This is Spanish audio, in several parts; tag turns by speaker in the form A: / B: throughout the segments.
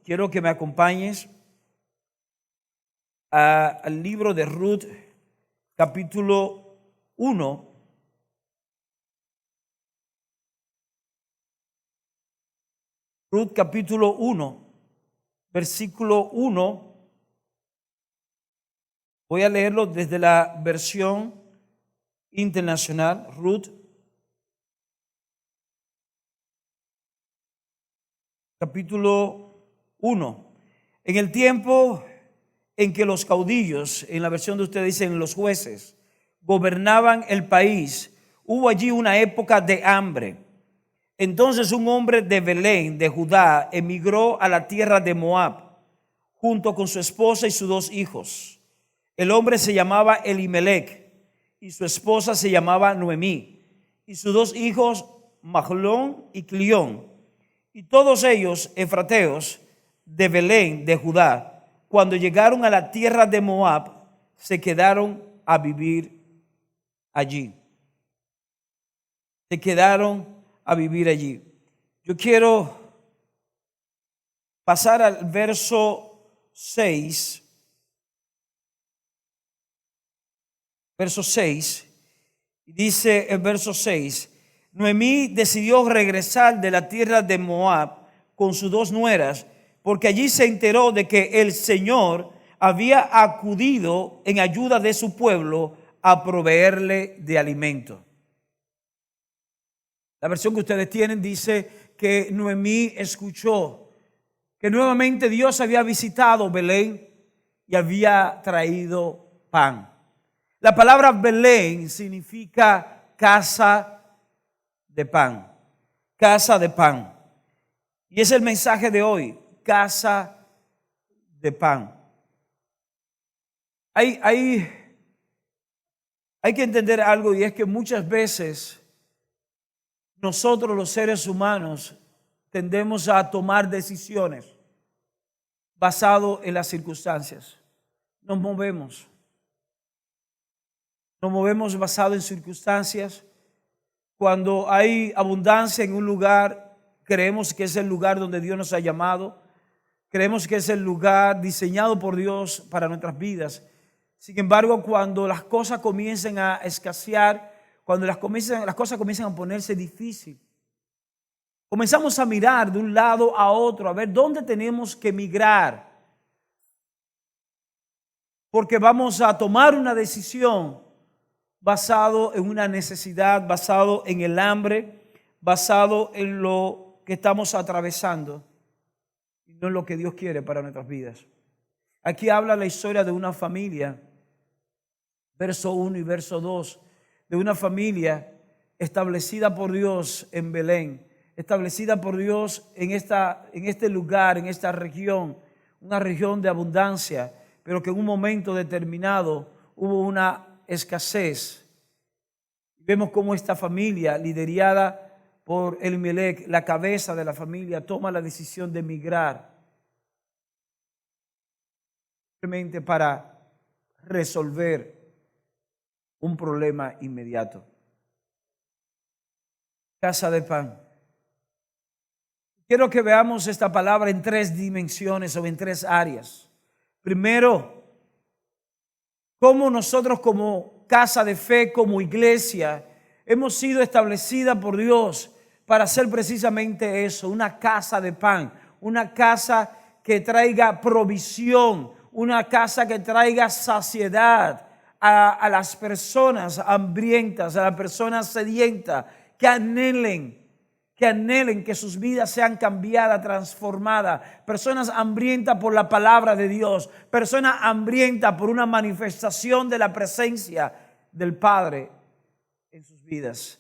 A: quiero que me acompañes al libro de Ruth, capítulo 1. Ruth, capítulo 1, versículo 1. Voy a leerlo desde la versión internacional. Ruth, capítulo 1. En el tiempo en que los caudillos, en la versión de ustedes dicen los jueces, gobernaban el país, hubo allí una época de hambre. Entonces un hombre de Belén, de Judá, emigró a la tierra de Moab, junto con su esposa y sus 2 hijos. El hombre se llamaba Elimelech, y su esposa se llamaba Noemí, y sus 2 hijos, Mahlón y Clión, y todos ellos efrateos de Belén, de Judá. Cuando llegaron a la tierra de Moab, se quedaron a vivir allí. Se quedaron a vivir allí. Yo quiero pasar al verso 6. Verso 6. Dice el verso 6. Noemí decidió regresar de la tierra de Moab con sus 2 nueras, porque allí se enteró de que el Señor había acudido en ayuda de su pueblo a proveerle de alimento. La versión que ustedes tienen dice que Noemí escuchó que nuevamente Dios había visitado Belén y había traído pan. La palabra Belén significa casa de pan, casa de pan. Y es el mensaje de hoy, casa de pan. Hay que entender algo, y es que muchas veces nosotros los seres humanos tendemos a tomar decisiones basado en las circunstancias. Nos movemos basado en circunstancias. Cuando hay abundancia en un lugar, creemos que es el lugar donde Dios nos ha llamado. Creemos que es el lugar diseñado por Dios para nuestras vidas. Sin embargo, cuando las cosas comienzan a escasear, cuando las cosas comienzan a ponerse difíciles, comenzamos a mirar de un lado a otro, a ver dónde tenemos que migrar. Porque vamos a tomar una decisión basado en una necesidad, basado en el hambre, basado en lo que estamos atravesando y no en lo que Dios quiere para nuestras vidas. Aquí habla la historia de una familia, verso 1 y verso 2, de una familia establecida por Dios en Belén, establecida por Dios en este lugar, en esta región, una región de abundancia, pero que en un momento determinado hubo una escasez. Vemos cómo esta familia, liderada por Elimelech, la cabeza de la familia, toma la decisión de emigrar simplemente para resolver un problema inmediato. Casa de pan. Quiero que veamos esta palabra en 3 dimensiones o en 3 áreas. Primero, cómo nosotros como casa de fe, como iglesia, hemos sido establecida por Dios para hacer precisamente eso, una casa de pan, una casa que traiga provisión, una casa que traiga saciedad a las personas hambrientas, a las personas sedientas, que anhelen que sus vidas sean cambiadas, transformadas. Personas hambrientas por la palabra de Dios. Personas hambrientas por una manifestación de la presencia del Padre en sus vidas.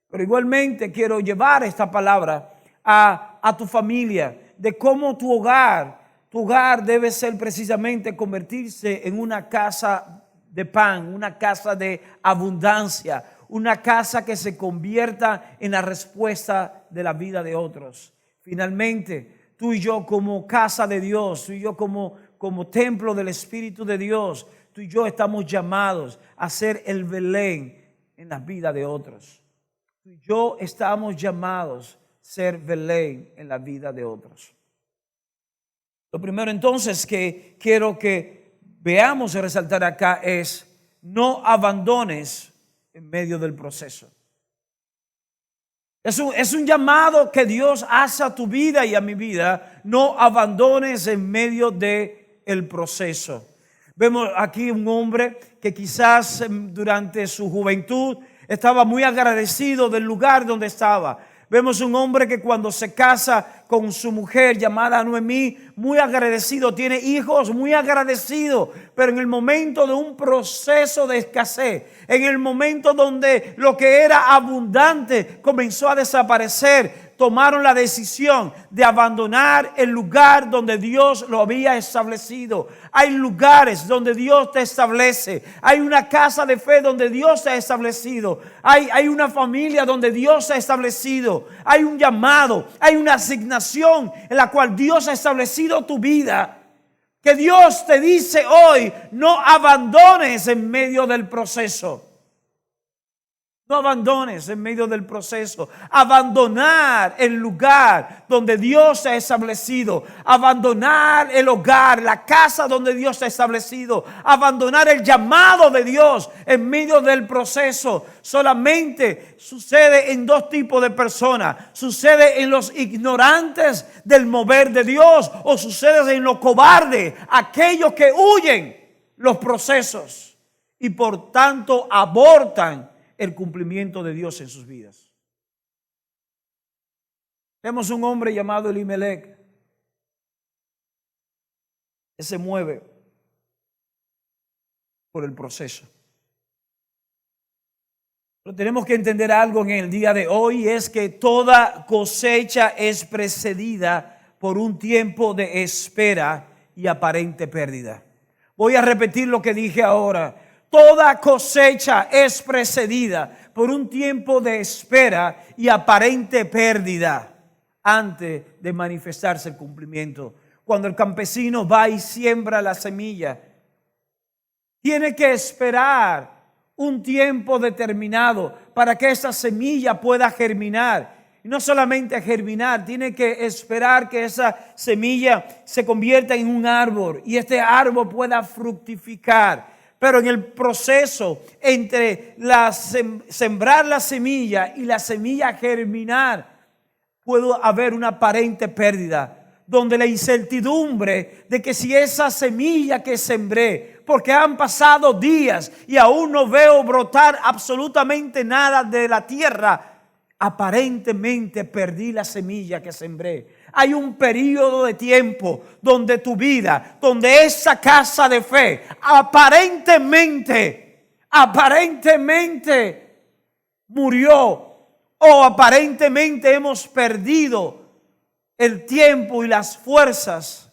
A: Pero igualmente quiero llevar esta palabra a tu familia, de cómo tu hogar debe ser precisamente convertirse en una casa de pan, una casa de abundancia, una casa que se convierta en la respuesta de la vida de otros. Finalmente, tú y yo como casa de Dios, tú y yo como templo del Espíritu de Dios, tú y yo estamos llamados a ser el Belén en la vida de otros. Tú y yo estamos llamados a ser Belén en la vida de otros. Lo primero entonces que quiero que veamos y resaltar acá es: no abandones en medio del proceso. Es un llamado que Dios hace a tu vida y a mi vida. No abandones en medio del proceso. Vemos aquí un hombre que quizás durante su juventud estaba muy agradecido del lugar donde estaba. Vemos un hombre que cuando se casa con su mujer llamada Noemí, muy agradecido, tiene hijos, muy agradecido, pero en el momento de un proceso de escasez, en el momento donde lo que era abundante comenzó a desaparecer, tomaron la decisión de abandonar el lugar donde Dios lo había establecido. Hay lugares donde Dios te establece. Hay una casa de fe donde Dios te ha establecido. Hay una familia donde Dios ha establecido. Hay un llamado, hay una asignación en la cual Dios ha establecido tu vida. Que Dios te dice hoy: no abandones en medio del proceso. No abandones en medio del proceso. Abandonar el lugar donde Dios ha establecido. Abandonar el hogar, la casa donde Dios ha establecido. Abandonar el llamado de Dios en medio del proceso. Solamente sucede en dos tipos de personas. Sucede en los ignorantes del mover de Dios, o sucede en los cobardes, aquellos que huyen los procesos y por tanto abortan el cumplimiento de Dios en sus vidas. Vemos un hombre llamado Elimelech, que se mueve por el proceso. Pero tenemos que entender algo en el día de hoy, es que toda cosecha es precedida por un tiempo de espera y aparente pérdida. Voy a repetir lo que dije ahora. Toda cosecha es precedida por un tiempo de espera y aparente pérdida antes de manifestarse el cumplimiento. Cuando el campesino va y siembra la semilla, tiene que esperar un tiempo determinado para que esa semilla pueda germinar. Y no solamente germinar, tiene que esperar que esa semilla se convierta en un árbol y este árbol pueda fructificar. Pero en el proceso entre sembrar la semilla y la semilla germinar, puede haber una aparente pérdida, donde la incertidumbre de que si esa semilla que sembré, porque han pasado días y aún no veo brotar absolutamente nada de la tierra, aparentemente perdí la semilla que sembré. Hay un periodo de tiempo donde tu vida, donde esa casa de fe, aparentemente murió, o aparentemente hemos perdido el tiempo y las fuerzas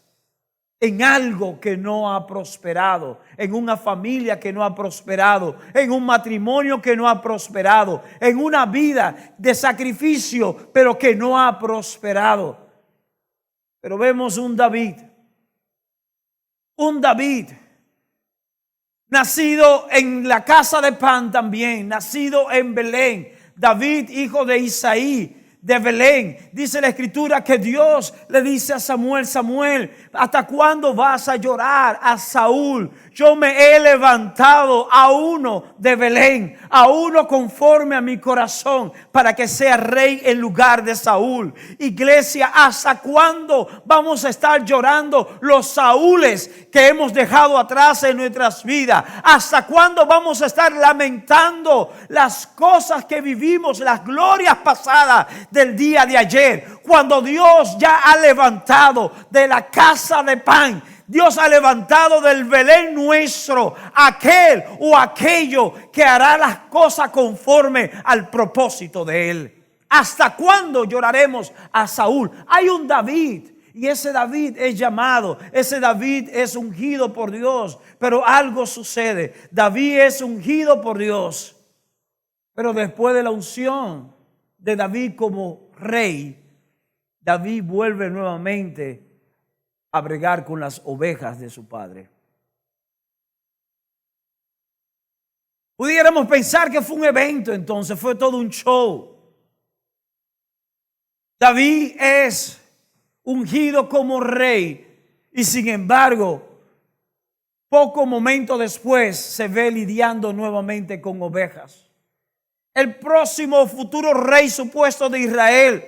A: en algo que no ha prosperado, en una familia que no ha prosperado, en un matrimonio que no ha prosperado, en una vida de sacrificio, pero que no ha prosperado. Pero vemos un David, nacido en la casa de pan también, nacido en Belén. David, hijo de Isaí, de Belén. Dice la escritura que Dios le dice a Samuel: Samuel, ¿hasta cuándo vas a llorar a Saúl? Yo me he levantado a uno de Belén, a uno conforme a mi corazón, para que sea rey en lugar de Saúl. Iglesia, ¿hasta cuándo vamos a estar llorando los Saúles que hemos dejado atrás en nuestras vidas? ¿Hasta cuándo vamos a estar lamentando las cosas que vivimos, las glorias pasadas del día de ayer, cuando Dios ya ha levantado de la casa de pan? Dios ha levantado del Belén nuestro aquel o aquello que hará las cosas conforme al propósito de Él. ¿Hasta cuándo lloraremos a Saúl? Hay un David, y ese David es llamado, ese David es ungido por Dios. Pero algo sucede. David es ungido por Dios, pero después de la unción de David como rey, David vuelve nuevamente a bregar con las ovejas de su padre. Pudiéramos pensar que fue un evento, entonces fue todo un show. David es ungido como rey Y sin embargo, poco momento después se ve lidiando nuevamente con ovejas. El próximo futuro rey supuesto de Israel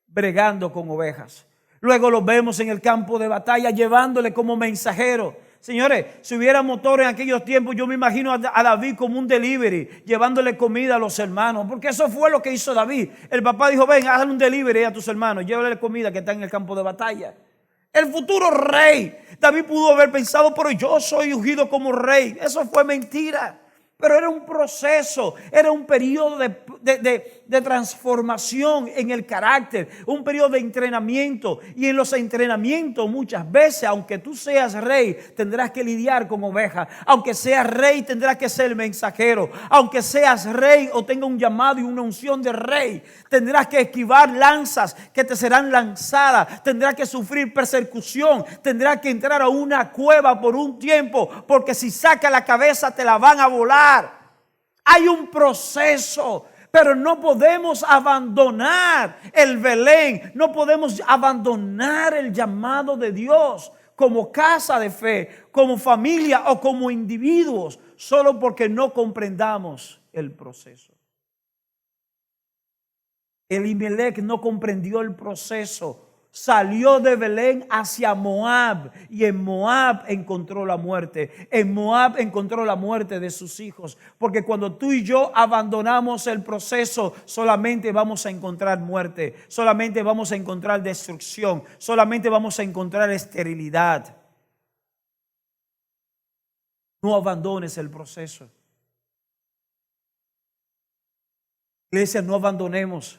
A: bregando con ovejas. Luego lo vemos en el campo de batalla llevándole como mensajero. Señores, si hubiera motor en aquellos tiempos, yo me imagino a David como un delivery, llevándole comida a los hermanos, porque eso fue lo que hizo David. El papá dijo, ven, hazle un delivery a tus hermanos, llévale comida que está en el campo de batalla. El futuro rey. David pudo haber pensado, pero yo soy ungido como rey. Eso fue mentira. Pero era un proceso, era un periodo de transformación en el carácter, un periodo de entrenamiento. Y en los entrenamientos muchas veces, aunque tú seas rey, tendrás que lidiar con ovejas. Aunque seas rey, tendrás que ser mensajero. Aunque seas rey o tenga un llamado y una unción de rey, tendrás que esquivar lanzas que te serán lanzadas. Tendrás que sufrir persecución. Tendrás que entrar a una cueva por un tiempo, porque si saca la cabeza te la van a volar. Hay un proceso, pero no podemos abandonar el Belén, no podemos abandonar el llamado de Dios como casa de fe, como familia o como individuos, solo porque no comprendamos el proceso. Elimelec no comprendió el proceso. Salió de Belén hacia Moab y en Moab encontró la muerte. En Moab encontró la muerte de sus hijos. Porque cuando tú y yo abandonamos el proceso, solamente vamos a encontrar muerte, solamente vamos a encontrar destrucción, solamente vamos a encontrar esterilidad. No abandones el proceso. Iglesia, no abandonemos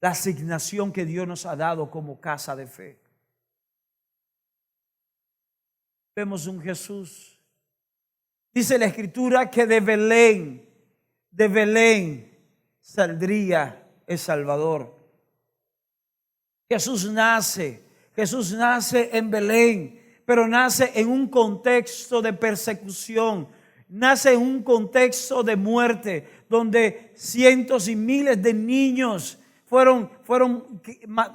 A: la asignación que Dios nos ha dado como casa de fe. Vemos un Jesús. Dice la Escritura que de Belén saldría el Salvador. Jesús nace en Belén, pero nace en un contexto de persecución. Nace en un contexto de muerte, donde cientos y miles de niños fueron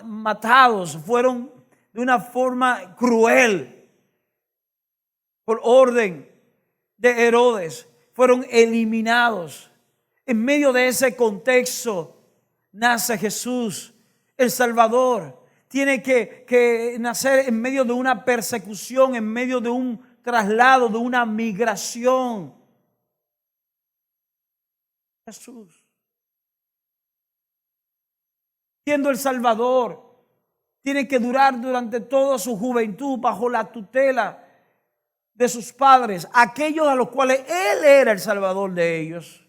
A: matados, fueron de una forma cruel, por orden de Herodes, fueron eliminados. En medio de ese contexto nace Jesús, el Salvador. Tiene que nacer en medio de una persecución, en medio de un traslado, de una migración. Jesús, siendo el Salvador, tiene que durar durante toda su juventud bajo la tutela de sus padres, aquellos a los cuales Él era el Salvador de ellos.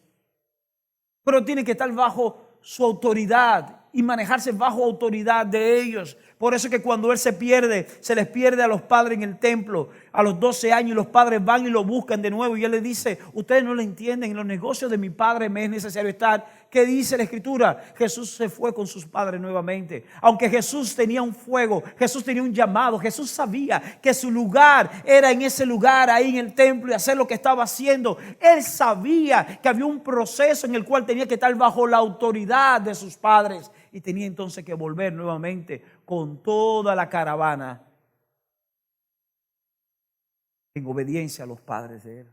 A: Pero tiene que estar bajo su autoridad y manejarse bajo autoridad de ellos. Por eso es que cuando Él se les pierde a los padres en el templo a los 12 años, y los padres van y lo buscan de nuevo y Él les dice, ustedes no lo entienden, en los negocios de mi Padre me es necesario estar. ¿Qué dice la Escritura? Jesús se fue con sus padres nuevamente. Aunque Jesús tenía un fuego, Jesús tenía un llamado, Jesús sabía que su lugar era en ese lugar, ahí en el templo, y hacer lo que estaba haciendo. Él sabía que había un proceso en el cual tenía que estar bajo la autoridad de sus padres y tenía entonces que volver nuevamente con toda la caravana en obediencia a los padres de Él.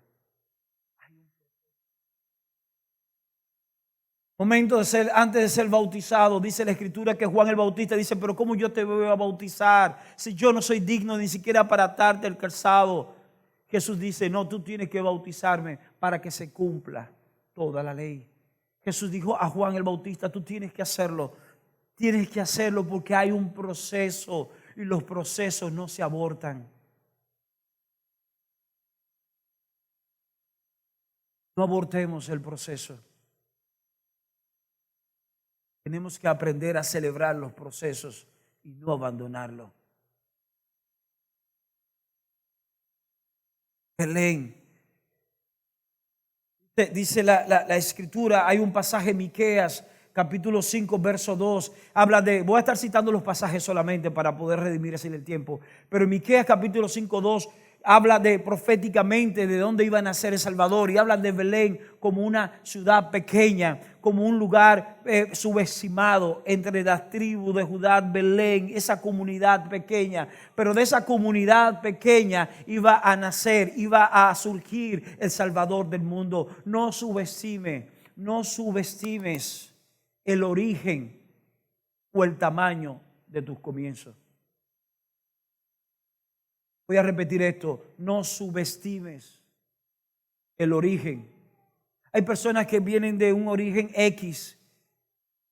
A: Momento antes de ser bautizado, dice la Escritura que Juan el Bautista dice, pero ¿cómo yo te voy a bautizar si yo no soy digno ni siquiera para atarte el calzado? Jesús dice, no, tú tienes que bautizarme para que se cumpla toda la ley. Jesús dijo a Juan el Bautista, tú tienes que hacerlo porque hay un proceso y los procesos no se abortan. No abortemos el proceso. Tenemos que aprender a celebrar los procesos y no abandonarlo. Belén. Dice la Escritura, hay un pasaje en Miqueas, capítulo 5, verso 2, habla de, voy a estar citando los pasajes solamente para poder redimir así el tiempo, pero en Miqueas capítulo 5, 2, habla de proféticamente de dónde iba a nacer el Salvador, y habla de Belén como una ciudad pequeña, como un lugar subestimado entre las tribus de Judá. Belén, esa comunidad pequeña, pero de esa comunidad pequeña iba a nacer, iba a surgir el Salvador del mundo. No subestimes el origen o el tamaño de tus comienzos. Voy a repetir esto: no subestimes el origen. Hay personas que vienen de un origen X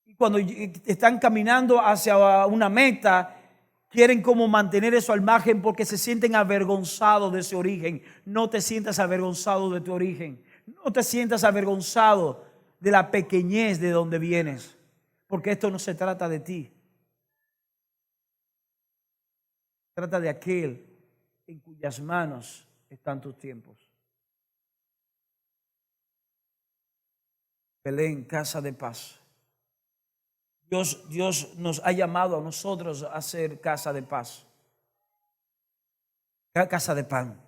A: y cuando están caminando hacia una meta, quieren como mantener eso al margen porque se sienten avergonzados de ese origen. No te sientas avergonzado de tu origen. No te sientas avergonzado de la pequeñez de donde vienes, porque esto no se trata de ti. Se trata de aquel en cuyas manos están tus tiempos. Belén, casa de paz. Dios nos ha llamado a nosotros a ser casa de paz, casa de pan.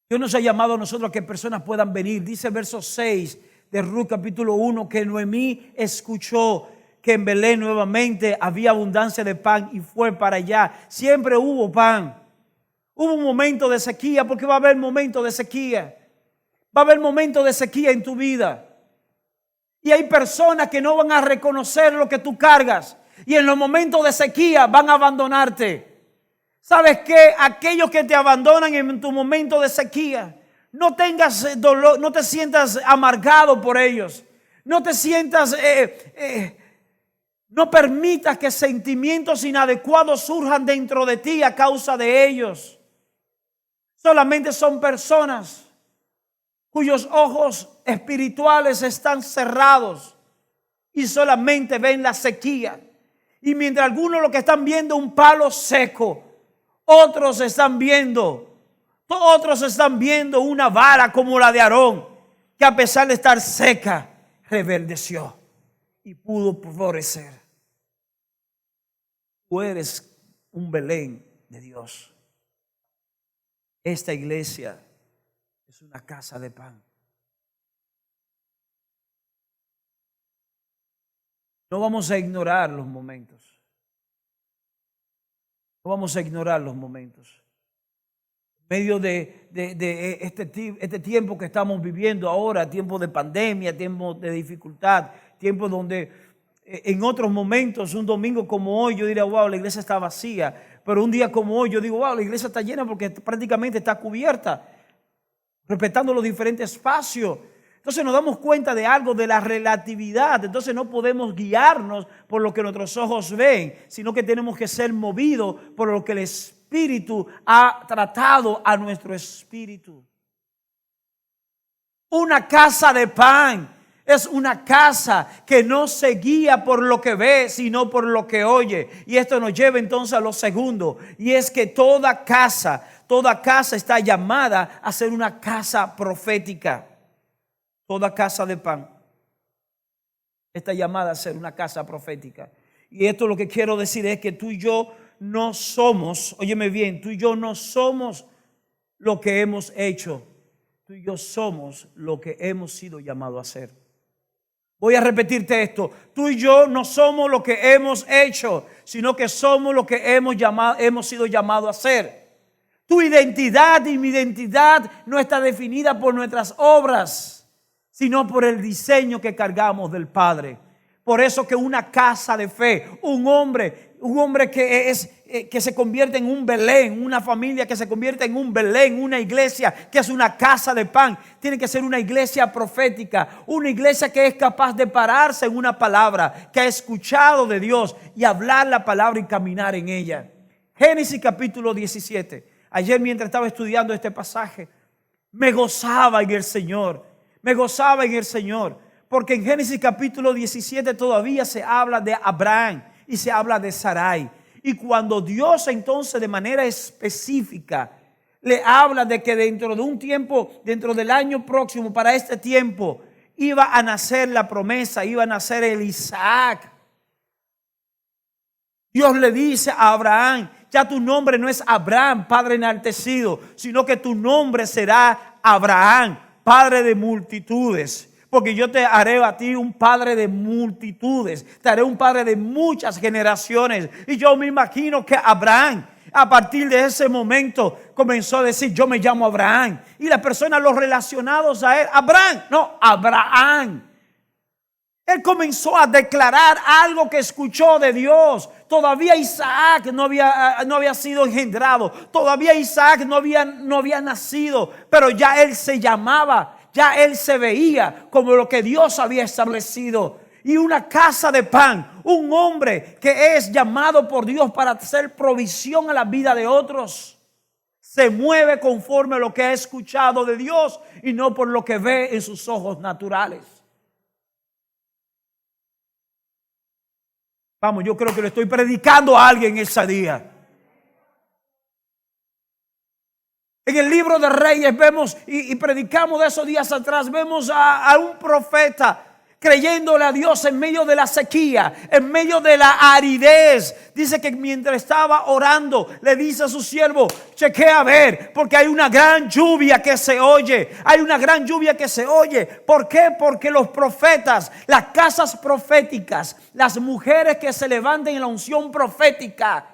A: Dios nos ha llamado a nosotros a que personas puedan venir. Dice el verso 6 de Ruth capítulo 1 que Noemí escuchó que en Belén nuevamente había abundancia de pan y fue para allá. Siempre hubo pan. Hubo un momento de sequía, porque va a haber momentos de sequía. Va a haber momentos de sequía en tu vida. Y hay personas que no van a reconocer lo que tú cargas. Y en los momentos de sequía van a abandonarte. ¿Sabes qué? Aquellos que te abandonan en tu momento de sequía, no tengas dolor, no te sientas amargado por ellos. No te sientas... No permitas que sentimientos inadecuados surjan dentro de ti a causa de ellos. Solamente son personas cuyos ojos espirituales están cerrados y solamente ven la sequía. Y mientras algunos lo que están viendo un palo seco, otros están viendo una vara como la de Aarón, que a pesar de estar seca, reverdeció y pudo florecer. Tú eres un Belén de Dios. Esta iglesia es una casa de pan. No vamos a ignorar los momentos. No vamos a ignorar los momentos. En medio de este tiempo que estamos viviendo ahora, tiempo de pandemia, tiempo de dificultad, tiempo donde en otros momentos, un domingo como hoy, yo diría, wow, la iglesia está vacía. Pero un día como hoy, yo digo, wow, la iglesia está llena porque prácticamente está cubierta, respetando los diferentes espacios. Entonces nos damos cuenta de algo, de la relatividad. Entonces no podemos guiarnos por lo que nuestros ojos ven, sino que tenemos que ser movidos por lo que el Espíritu ha tratado a nuestro espíritu. Una casa de pan es una casa que no se guía por lo que ve, sino por lo que oye. Y esto nos lleva entonces a lo segundo, y es que toda casa está llamada a ser una casa profética. Toda casa de pan está llamada a ser una casa profética. Y esto lo que quiero decir es que tú y yo no somos, óyeme bien, tú y yo no somos lo que hemos hecho. Tú y yo somos lo que hemos sido llamados a ser. Voy a repetirte esto. Tú y yo no somos lo que hemos hecho, sino que somos lo que hemos sido llamados a ser. Tu identidad y mi identidad no está definida por nuestras obras, sino por el diseño que cargamos del Padre. Por eso que una casa de fe, un hombre que se convierte en un Belén, una familia que se convierte en un Belén, una iglesia que es una casa de pan, tiene que ser una iglesia profética, una iglesia que es capaz de pararse en una palabra, que ha escuchado de Dios y hablar la palabra y caminar en ella. Génesis capítulo 17. Ayer mientras estaba estudiando este pasaje, me gozaba en el Señor. Porque en Génesis capítulo 17 todavía se habla de Abraham y se habla de Sarai. Y cuando Dios entonces de manera específica le habla de que dentro de un tiempo, dentro del año próximo, para este tiempo, iba a nacer la promesa, iba a nacer el Isaac. Dios le dice a Abraham Ya tu nombre no es Abraham, padre enaltecido, sino que tu nombre será Abraham, padre de multitudes. Porque yo te haré a ti un padre de multitudes, te haré un padre de muchas generaciones. Y yo me imagino que Abraham, a partir de ese momento, comenzó a decir: yo me llamo Abraham. Y las personas, los relacionados a él: Abraham, no, Abraham. Él comenzó a declarar algo que escuchó de Dios. Todavía Isaac no había sido engendrado. Todavía Isaac no había nacido. Pero ya él se llamaba, ya él se veía como lo que Dios había establecido. Y una casa de pan, un hombre que es llamado por Dios para hacer provisión a la vida de otros, se mueve conforme a lo que ha escuchado de Dios y no por lo que ve en sus ojos naturales. Vamos, yo creo que le estoy predicando a alguien ese día. En el libro de Reyes vemos, y predicamos de esos días atrás, vemos a un profeta creyéndole a Dios en medio de la sequía, en medio de la aridez. Dice que mientras estaba orando, le dice a su siervo: chequea a ver, porque hay una gran lluvia que se oye. Hay una gran lluvia que se oye. ¿Por qué? Porque los profetas, las casas proféticas, las mujeres que se levantan en la unción profética,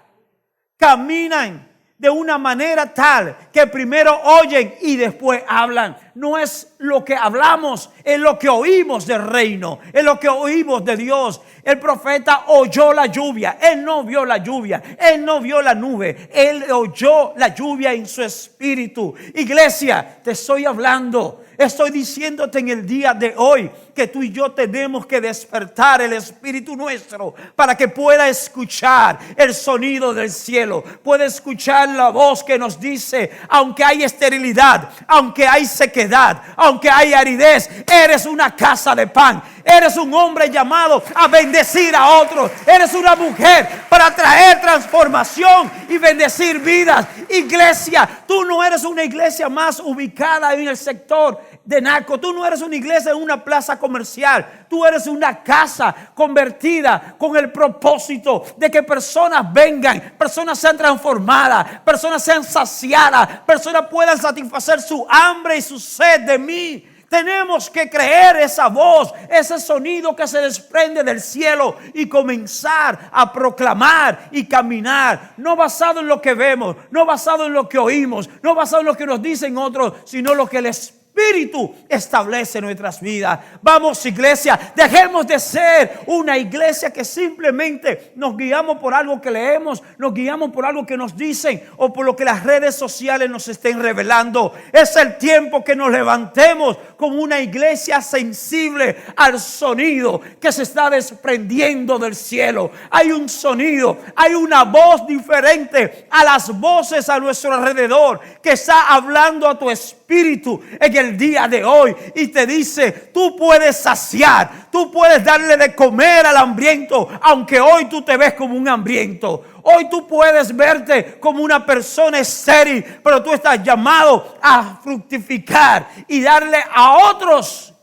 A: caminan de una manera tal que primero oyen y después hablan. No es lo que hablamos, es lo que oímos del reino, es lo que oímos de Dios. El profeta oyó la lluvia, él no vio la lluvia, él no vio la nube, él oyó la lluvia en su espíritu. Iglesia, te estoy hablando, estoy diciéndote en el día de hoy que tú y yo tenemos que despertar el espíritu nuestro para que pueda escuchar el sonido del cielo, pueda escuchar la voz que nos dice: aunque hay esterilidad, aunque hay sequedad, aunque hay aridez, eres una casa de pan, eres un hombre llamado a bendecir a otros, eres una mujer para traer transformación y bendecir vidas. Iglesia, tú no eres una iglesia más ubicada en el sector de narco, tú no eres una iglesia en una plaza comercial, tú eres una casa convertida con el propósito de que personas vengan, personas sean transformadas, personas sean saciadas, personas puedan satisfacer su hambre y su sed de mí. Tenemos que creer esa voz, ese sonido que se desprende del cielo y comenzar a proclamar y caminar, no basado en lo que vemos, no basado en lo que oímos, no basado en lo que nos dicen otros, sino lo que el Espíritu establece nuestras vidas. Vamos, iglesia, dejemos de ser una iglesia que simplemente nos guiamos por algo que leemos, nos guiamos por algo que nos dicen o por lo que las redes sociales nos estén revelando. Es el tiempo que nos levantemos como una iglesia sensible al sonido que se está desprendiendo del cielo. Hay un sonido, hay una voz diferente a las voces a nuestro alrededor que está hablando a tu espíritu en el día de hoy y te dice: tú puedes saciar, tú puedes darle de comer al hambriento, aunque hoy tú te ves como un hambriento. Hoy tú puedes verte como una persona estéril, pero tú estás llamado a fructificar y darle a otros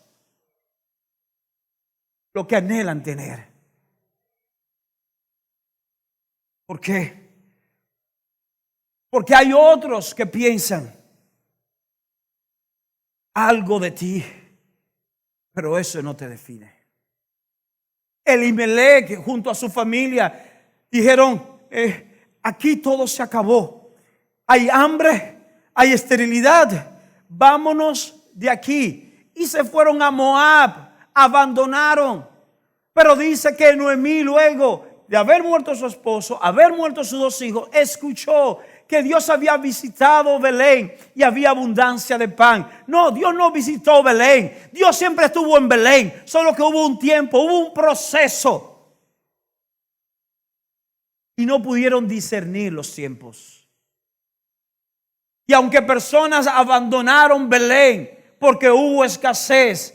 A: lo que anhelan tener. ¿Por qué? Porque hay otros que piensan algo de ti, pero eso no te define. Elimelech junto a su familia dijeron: aquí todo se acabó. Hay hambre, hay esterilidad. Vámonos de aquí. Y se fueron a Moab, abandonaron. Pero dice que Noemí, luego de haber muerto su esposo, haber muerto sus dos hijos, escuchó que Dios había visitado Belén y había abundancia de pan. No, Dios no visitó Belén. Dios siempre estuvo en Belén, solo que hubo un tiempo, hubo un proceso. Y no pudieron discernir los tiempos. Y aunque personas abandonaron Belén porque hubo escasez,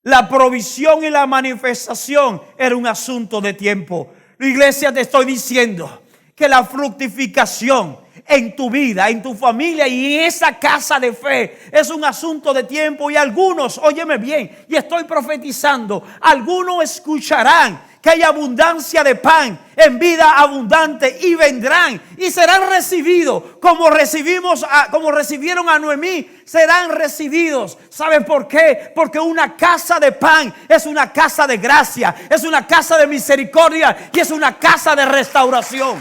A: la provisión y la manifestación era un asunto de tiempo. La iglesia, te estoy diciendo que la fructificación en tu vida, en tu familia y en esa casa de fe es un asunto de tiempo. Y algunos, óyeme bien, y estoy profetizando, algunos escucharán que hay abundancia de pan en vida abundante, y vendrán y serán recibidos como recibieron a Noemí, serán recibidos. ¿Saben por qué? Porque una casa de pan es una casa de gracia, es una casa de misericordia y es una casa de restauración.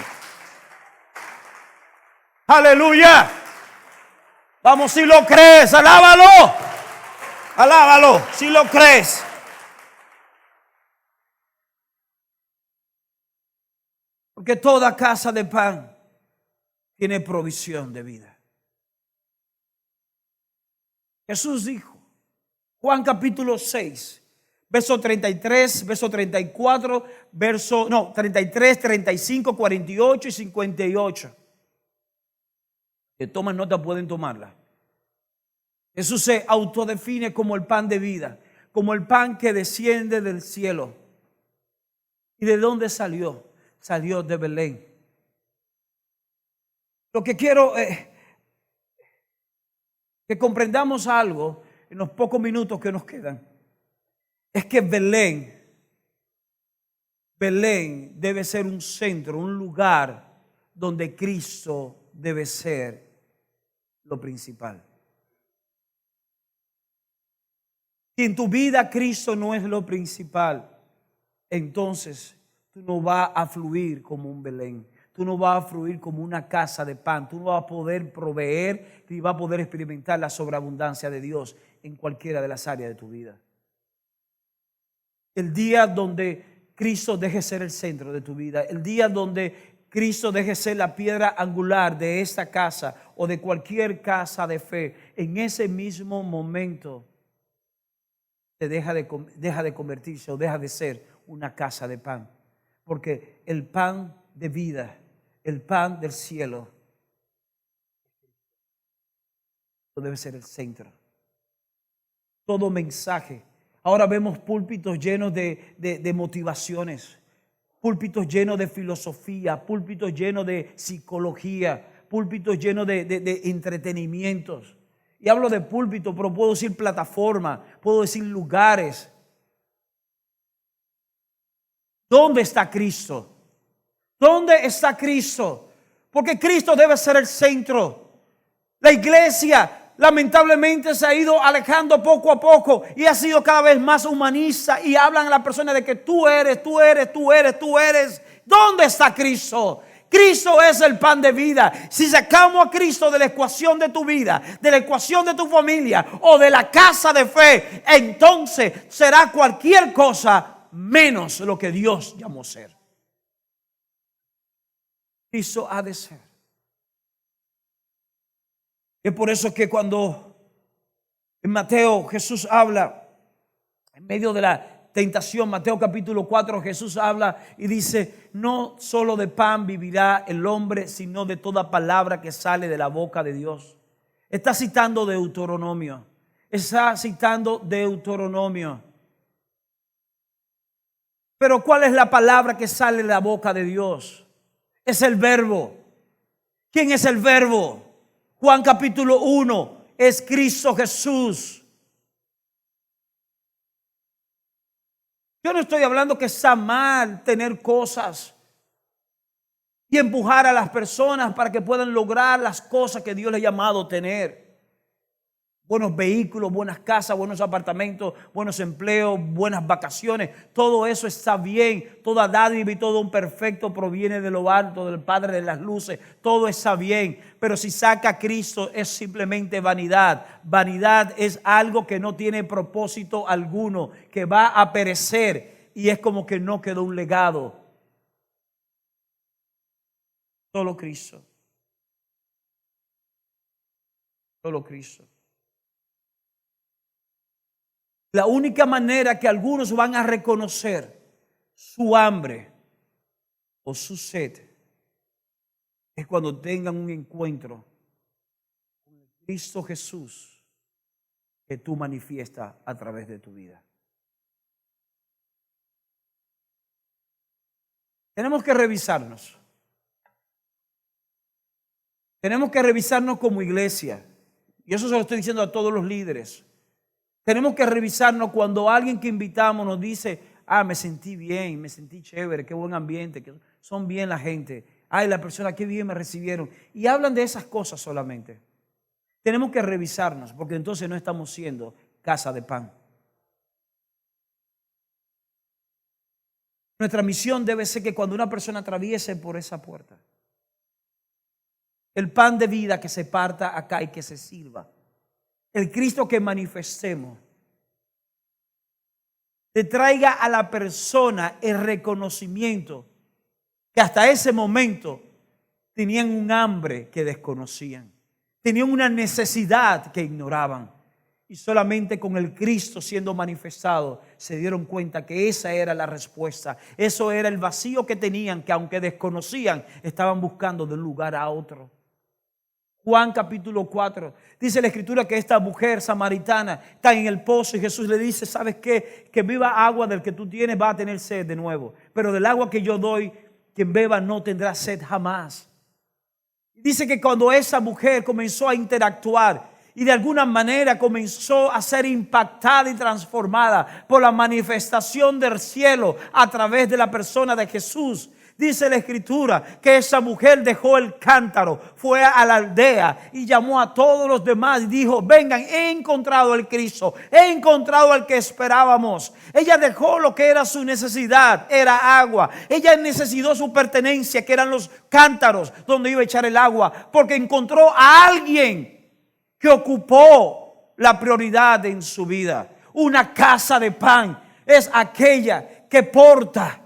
A: Aleluya. Vamos, si lo crees, alábalo. Alábalo, si lo crees. Porque toda casa de pan tiene provisión de vida. Jesús dijo, Juan capítulo 6, verso 33, verso 34, 33, 35, 48 y 58. Que toman nota pueden tomarla. Jesús se autodefine como el pan de vida, como el pan que desciende del cielo. ¿Y de dónde salió? Salió de Belén. Lo que quiero es que comprendamos algo en los pocos minutos que nos quedan. Es que Belén debe ser un centro, un lugar donde Cristo debe ser lo principal. Si en tu vida Cristo no es lo principal, entonces tú no vas a fluir como un Belén. Tú no vas a fluir como una casa de pan. Tú no vas a poder proveer ni vas a poder experimentar la sobreabundancia de Dios en cualquiera de las áreas de tu vida. El día donde Cristo deje ser el centro de tu vida, el día donde Cristo deje ser la piedra angular de esta casa o de cualquier casa de fe, en ese mismo momento deja de convertirse o deja de ser una casa de pan. Porque el pan de vida, el pan del cielo, debe ser el centro. Todo mensaje. Ahora vemos púlpitos llenos de motivaciones, púlpitos llenos de filosofía, púlpitos llenos de psicología, púlpitos llenos de entretenimientos. Y hablo de púlpito, pero puedo decir plataforma, puedo decir lugares. ¿Dónde está Cristo? ¿Dónde está Cristo? Porque Cristo debe ser el centro. La iglesia lamentablemente se ha ido alejando poco a poco y ha sido cada vez más humanista y hablan a la persona de que tú eres. ¿Dónde está Cristo? Cristo es el pan de vida. Si sacamos a Cristo de la ecuación de tu vida, de la ecuación de tu familia o de la casa de fe, entonces será cualquier cosa menos lo que Dios llamó ser. Cristo ha de ser. Es por eso que cuando en Mateo Jesús habla, en medio de la tentación, Mateo capítulo 4, Jesús habla y dice, no solo de pan vivirá el hombre, sino de toda palabra que sale de la boca de Dios. Está citando Deuteronomio. Pero ¿cuál es la palabra que sale de la boca de Dios? Es el verbo. ¿Quién es el verbo? Juan capítulo 1, es Cristo Jesús. Yo no estoy hablando que está mal tener cosas y empujar a las personas para que puedan lograr las cosas que Dios les ha llamado a tener. Buenos vehículos, buenas casas, buenos apartamentos, buenos empleos, buenas vacaciones. Todo eso está bien. Toda dádiva y todo un perfecto proviene de lo alto, del Padre de las luces. Todo está bien. Pero si saca a Cristo es simplemente vanidad. Vanidad es algo que no tiene propósito alguno, que va a perecer y es como que no quedó un legado. Solo Cristo. Solo Cristo. La única manera que algunos van a reconocer su hambre o su sed es cuando tengan un encuentro con Cristo Jesús que tú manifiestas a través de tu vida. Tenemos que revisarnos. Tenemos que revisarnos como iglesia. Y eso se lo estoy diciendo a todos los líderes. Tenemos que revisarnos cuando alguien que invitamos nos dice, me sentí bien, me sentí chévere, qué buen ambiente, que son bien la gente. Ay, la persona, qué bien me recibieron. Y hablan de esas cosas solamente. Tenemos que revisarnos, porque entonces no estamos siendo casa de pan. Nuestra misión debe ser que cuando una persona atraviese por esa puerta, el pan de vida que se parta acá y que se sirva, el Cristo que manifestemos, le traiga a la persona el reconocimiento que hasta ese momento tenían un hambre que desconocían, tenían una necesidad que ignoraban. Y solamente con el Cristo siendo manifestado se dieron cuenta que esa era la respuesta. Eso era el vacío que tenían, que aunque desconocían, estaban buscando de un lugar a otro. Juan capítulo 4, dice la escritura que esta mujer samaritana está en el pozo y Jesús le dice, ¿sabes qué? Que viva agua del que tú tienes va a tener sed de nuevo. Pero del agua que yo doy, quien beba no tendrá sed jamás. Dice que cuando esa mujer comenzó a interactuar y de alguna manera comenzó a ser impactada y transformada por la manifestación del cielo a través de la persona de Jesús, dice la escritura que esa mujer dejó el cántaro, fue a la aldea y llamó a todos los demás y dijo, vengan, he encontrado al Cristo, he encontrado al que esperábamos. Ella dejó lo que era su necesidad, era agua. Ella necesitó su pertenencia, que eran los cántaros donde iba a echar el agua, porque encontró a alguien que ocupó la prioridad en su vida. Una casa de pan es aquella que porta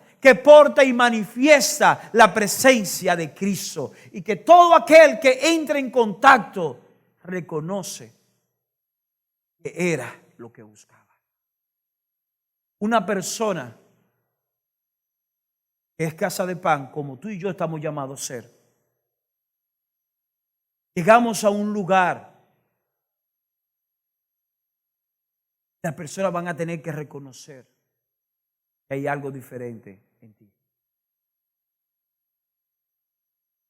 A: y manifiesta la presencia de Cristo, y que todo aquel que entre en contacto reconoce que era lo que buscaba. Una persona que es casa de pan, como tú y yo estamos llamados a ser. Llegamos a un lugar, las personas van a tener que reconocer que hay algo diferente en ti.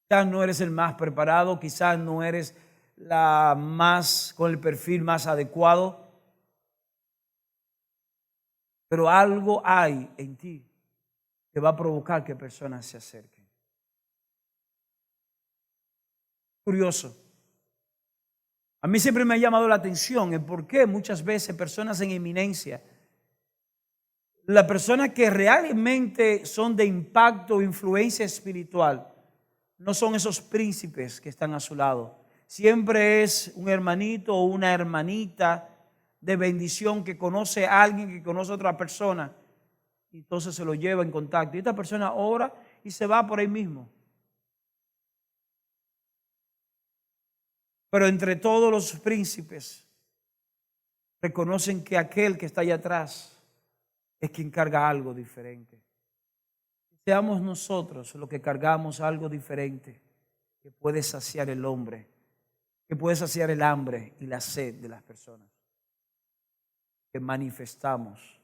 A: Quizás no eres el más preparado, quizás no eres la más con el perfil más adecuado, pero algo hay en ti que va a provocar que personas se acerquen. Curioso. A mí siempre me ha llamado la atención el por qué muchas veces personas en eminencia, las personas que realmente son de impacto o influencia espiritual, no son esos príncipes que están a su lado. Siempre es un hermanito o una hermanita de bendición que conoce a alguien que conoce a otra persona y entonces se lo lleva en contacto. Y esta persona ora y se va por ahí mismo. Pero entre todos los príncipes reconocen que aquel que está allá atrás es quien carga algo diferente. Seamos nosotros los que cargamos algo diferente que puede saciar el hombre, que puede saciar el hambre y la sed de las personas. Que manifestamos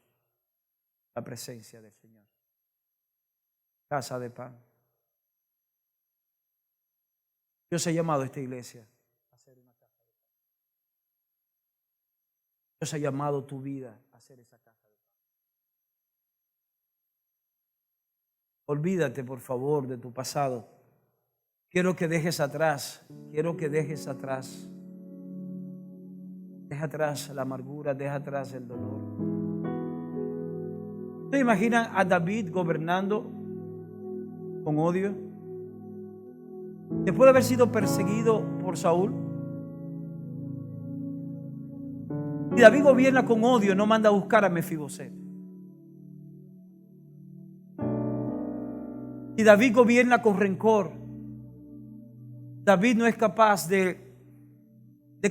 A: la presencia del Señor. Casa de pan. Dios ha llamado a esta iglesia a ser una casa de pan. Dios ha llamado tu vida a ser esa casa de pan. Olvídate, por favor, de tu pasado. Quiero que dejes atrás, deja atrás la amargura, deja atrás el dolor. ¿Ustedes imaginan a David gobernando con odio? Después de haber sido perseguido por Saúl. Y David gobierna con odio, no manda a buscar a Mefiboset. Y David gobierna con rencor. David no es capaz de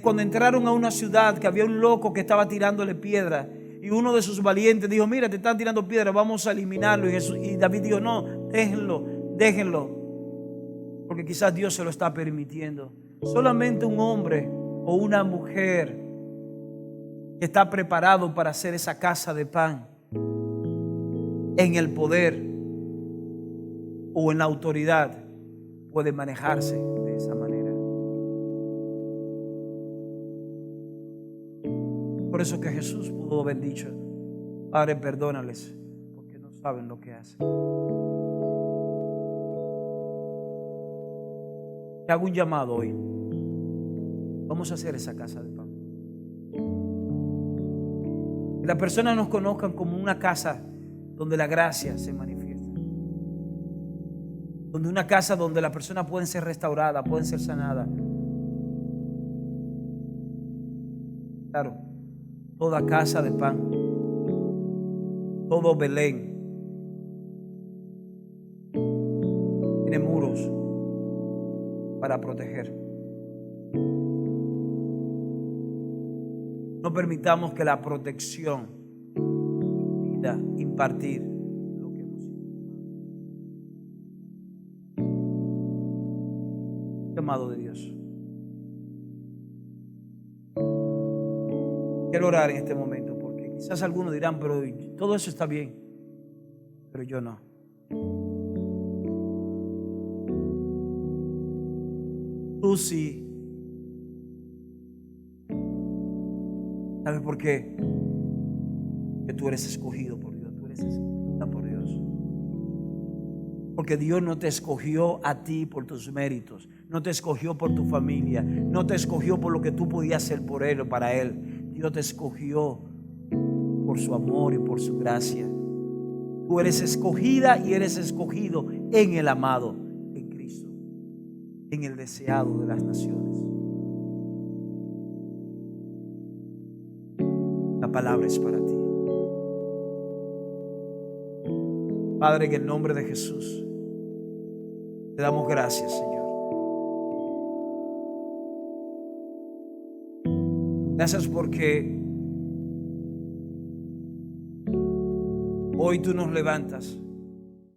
A: cuando entraron a una ciudad que había un loco que estaba tirándole piedra y uno de sus valientes dijo, mira, te están tirando piedra, vamos a eliminarlo. Y David dijo, no, déjenlo, porque quizás Dios se lo está permitiendo. Solamente un hombre o una mujer que está preparado para hacer esa casa de pan en el poder o en la autoridad puede manejarse de esa manera. Por eso que Jesús pudo haber dicho, Padre, perdónales, porque saben lo que hacen. Te hago un llamado hoy. Vamos a hacer esa casa de pan. Que las personas nos conozcan como una casa donde la gracia se manifiesta. Donde una casa donde las personas pueden ser restauradas, pueden ser sanadas. Claro, toda casa de pan, todo Belén tiene muros para proteger. No permitamos que la protección impida impartir lo que hemos sido. Llamado de Dios. Quiero orar en este momento porque quizás algunos dirán, pero todo eso está bien, pero yo no. Tú sí. ¿Sabes por qué? Que tú eres escogido por Dios, tú eres escogida por Dios. Porque Dios no te escogió a ti por tus méritos, no te escogió por tu familia, no te escogió por lo que tú podías hacer por Él o para Él. Dios te escogió por su amor y por su gracia. Tú eres escogida y eres escogido en el amado, en Cristo, en el deseado de las naciones. La palabra es para ti. Padre, en el nombre de Jesús, te damos gracias, Señor. Gracias porque hoy tú nos levantas